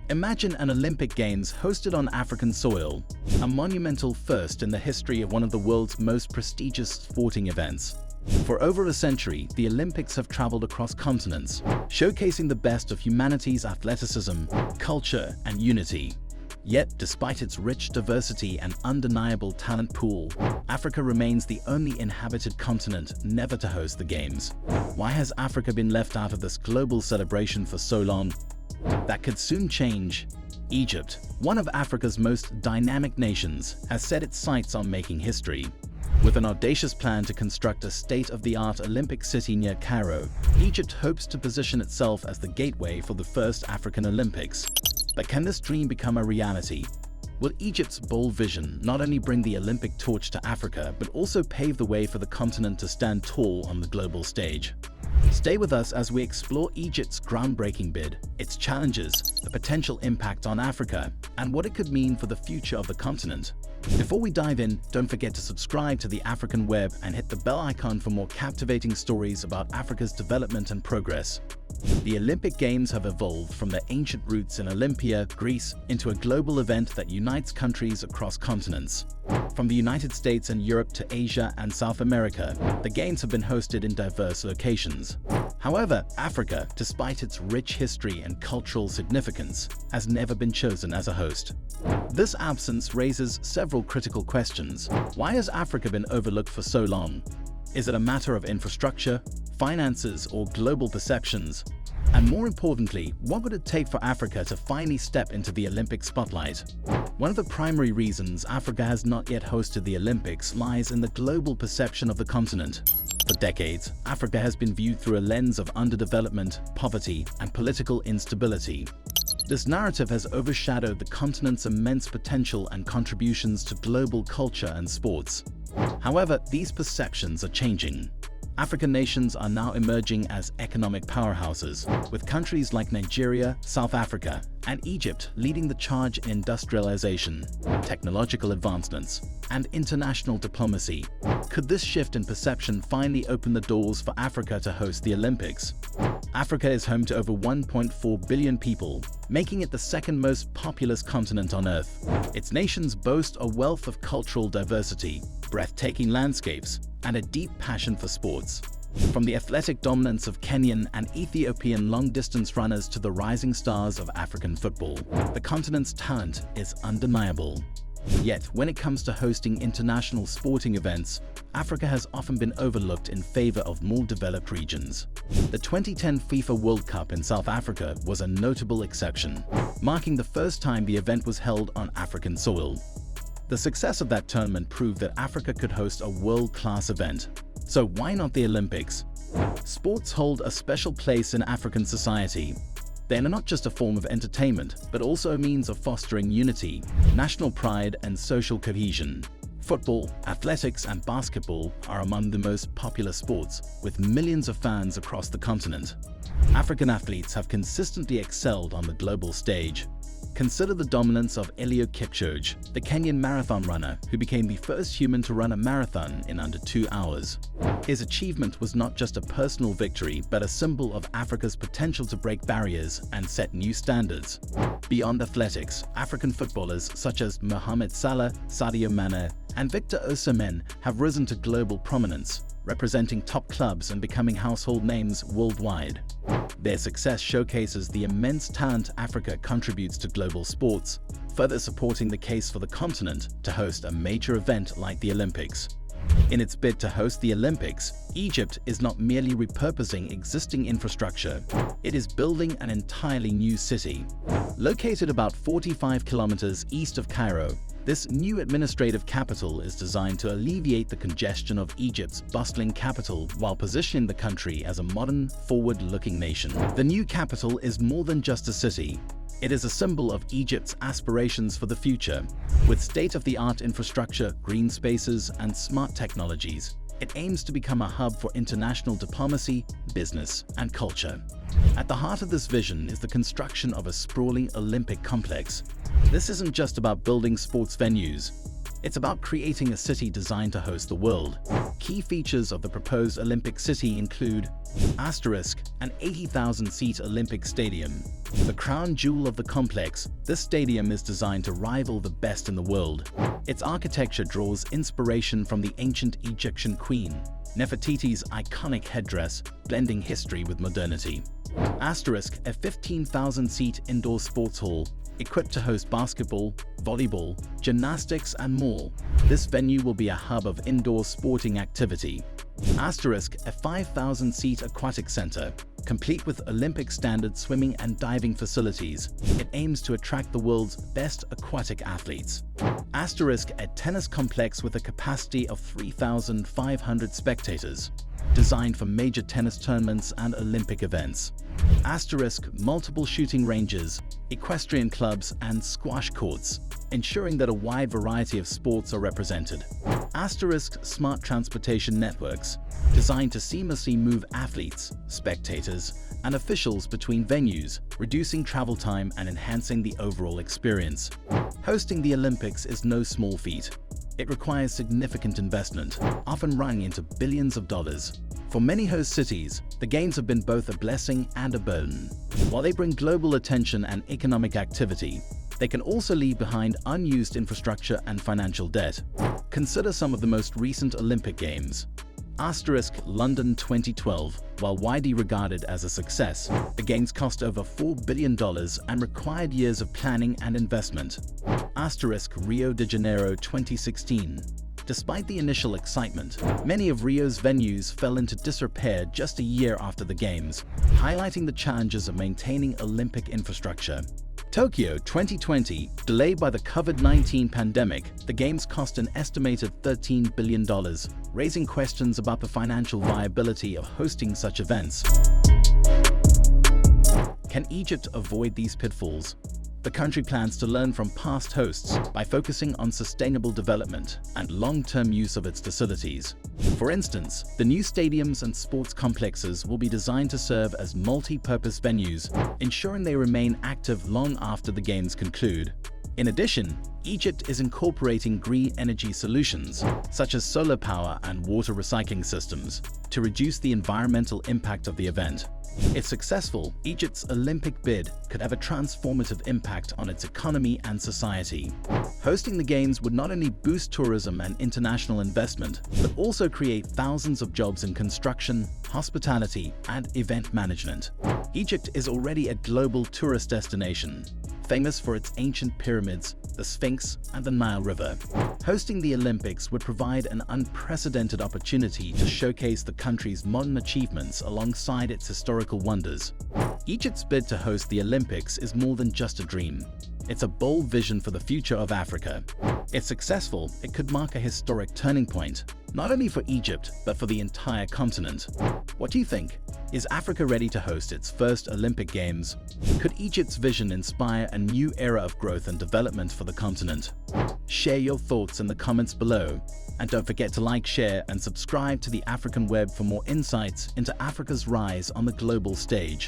Imagine an Olympic Games hosted on African soil, a monumental first in the history of one of the world's most prestigious sporting events. For over a century, the Olympics have traveled across continents, showcasing the best of humanity's athleticism, culture, and unity. Yet, despite its rich diversity and undeniable talent pool, Africa remains the only inhabited continent never to host the Games. Why has Africa been left out of this global celebration for so long? That could soon change. Egypt, one of Africa's most dynamic nations, has set its sights on making history. With an audacious plan to construct a state-of-the-art Olympic city near Cairo, Egypt hopes to position itself as the gateway for the first African Olympics. But can this dream become a reality? Will Egypt's bold vision not only bring the Olympic torch to Africa, but also pave the way for the continent to stand tall on the global stage? Stay with us as we explore Egypt's groundbreaking bid, its challenges, the potential impact on Africa, and what it could mean for the future of the continent. Before we dive in, don't forget to subscribe to the African Web and hit the bell icon for more captivating stories about Africa's development and progress. The Olympic Games have evolved from their ancient roots in Olympia, Greece, into a global event that unites countries across continents. From the United States and Europe to Asia and South America, the Games have been hosted in diverse locations. However, Africa, despite its rich history and cultural significance, has never been chosen as a host. This absence raises several critical questions. Why has Africa been overlooked for so long? Is it a matter of infrastructure, finances, or global perceptions? And more importantly, what would it take for Africa to finally step into the Olympic spotlight? One of the primary reasons Africa has not yet hosted the Olympics lies in the global perception of the continent. For decades, Africa has been viewed through a lens of underdevelopment, poverty, and political instability. This narrative has overshadowed the continent's immense potential and contributions to global culture and sports. However, these perceptions are changing. African nations are now emerging as economic powerhouses, with countries like Nigeria, South Africa, and Egypt leading the charge in industrialization, technological advancements, and international diplomacy. Could this shift in perception finally open the doors for Africa to host the Olympics? Africa is home to over 1.4 billion people, making it the second most populous continent on Earth. Its nations boast a wealth of cultural diversity, breathtaking landscapes, and a deep passion for sports. From the athletic dominance of Kenyan and Ethiopian long-distance runners to the rising stars of African football, the continent's talent is undeniable. Yet, when it comes to hosting international sporting events, Africa has often been overlooked in favor of more developed regions. The 2010 FIFA World Cup in South Africa was a notable exception, marking the first time the event was held on African soil. The success of that tournament proved that Africa could host a world-class event. So why not the Olympics? Sports hold a special place in African society. They are not just a form of entertainment, but also a means of fostering unity, national pride, and social cohesion. Football, athletics, and basketball are among the most popular sports, with millions of fans across the continent. African athletes have consistently excelled on the global stage. Consider the dominance of Eliud Kipchoge, the Kenyan marathon runner who became the first human to run a marathon in under 2 hours. His achievement was not just a personal victory, but a symbol of Africa's potential to break barriers and set new standards. Beyond athletics, African footballers such as Mohamed Salah, Sadio Mane, and Victor Osimhen have risen to global prominence, representing top clubs and becoming household names worldwide. Their success showcases the immense talent Africa contributes to global sports, further supporting the case for the continent to host a major event like the Olympics. In its bid to host the Olympics, Egypt is not merely repurposing existing infrastructure, it is building an entirely new city. Located about 45 kilometers east of Cairo, this new administrative capital is designed to alleviate the congestion of Egypt's bustling capital while positioning the country as a modern, forward-looking nation. The new capital is more than just a city. It is a symbol of Egypt's aspirations for the future. With state-of-the-art infrastructure, green spaces, and smart technologies, it aims to become a hub for international diplomacy, business, and culture. At the heart of this vision is the construction of a sprawling Olympic complex. This isn't just about building sports venues. It's about creating a city designed to host the world. Key features of the proposed Olympic city include: an 80,000-seat Olympic stadium, The crown jewel of the complex, this stadium is designed to rival the best in the world. Its architecture draws inspiration from the ancient Egyptian queen, Nefertiti's iconic headdress, blending history with modernity. Asterisk, a 15,000-seat indoor sports hall, equipped to host basketball, volleyball, gymnastics, and more. This venue will be a hub of indoor sporting activity. Asterisk, a 5,000-seat aquatic center, complete with Olympic-standard swimming and diving facilities. It aims to attract the world's best aquatic athletes. Asterisk, a tennis complex with a capacity of 3,500 spectators, designed for major tennis tournaments and Olympic events. Asterisk, multiple shooting ranges, equestrian clubs, and squash courts, ensuring that a wide variety of sports are represented. Asterisk, smart transportation networks, designed to seamlessly move athletes, spectators, and officials between venues, reducing travel time and enhancing the overall experience. Hosting the Olympics is no small feat. It requires significant investment, often running into billions of dollars. For many host cities, the Games have been both a blessing and a burden. While they bring global attention and economic activity, they can also leave behind unused infrastructure and financial debt. Consider some of the most recent Olympic Games. Asterisk, London 2012. While widely regarded as a success, the Games cost over $4 billion and required years of planning and investment. Asterisk, Rio de Janeiro 2016. Despite the initial excitement, many of Rio's venues fell into disrepair just a year after the Games, highlighting the challenges of maintaining Olympic infrastructure. Tokyo 2020, delayed by the COVID-19 pandemic, the Games cost an estimated $13 billion, raising questions about the financial viability of hosting such events. Can Egypt avoid these pitfalls? The country plans to learn from past hosts by focusing on sustainable development and long-term use of its facilities. For instance, the new stadiums and sports complexes will be designed to serve as multi-purpose venues, ensuring they remain active long after the Games conclude. In addition, Egypt is incorporating green energy solutions, such as solar power and water recycling systems, to reduce the environmental impact of the event. If successful, Egypt's Olympic bid could have a transformative impact on its economy and society. Hosting the Games would not only boost tourism and international investment, but also create thousands of jobs in construction, hospitality, and event management. Egypt is already a global tourist destination, famous for its ancient pyramids, the Sphinx, and the Nile River. Hosting the Olympics would provide an unprecedented opportunity to showcase the country's modern achievements alongside its historical wonders. Egypt's bid to host the Olympics is more than just a dream. It's a bold vision for the future of Africa. If successful, it could mark a historic turning point, not only for Egypt, but for the entire continent. What do you think? Is Africa ready to host its first Olympic Games? Could Egypt's vision inspire a new era of growth and development for the continent? Share your thoughts in the comments below. And don't forget to like, share, and subscribe to the African Web for more insights into Africa's rise on the global stage.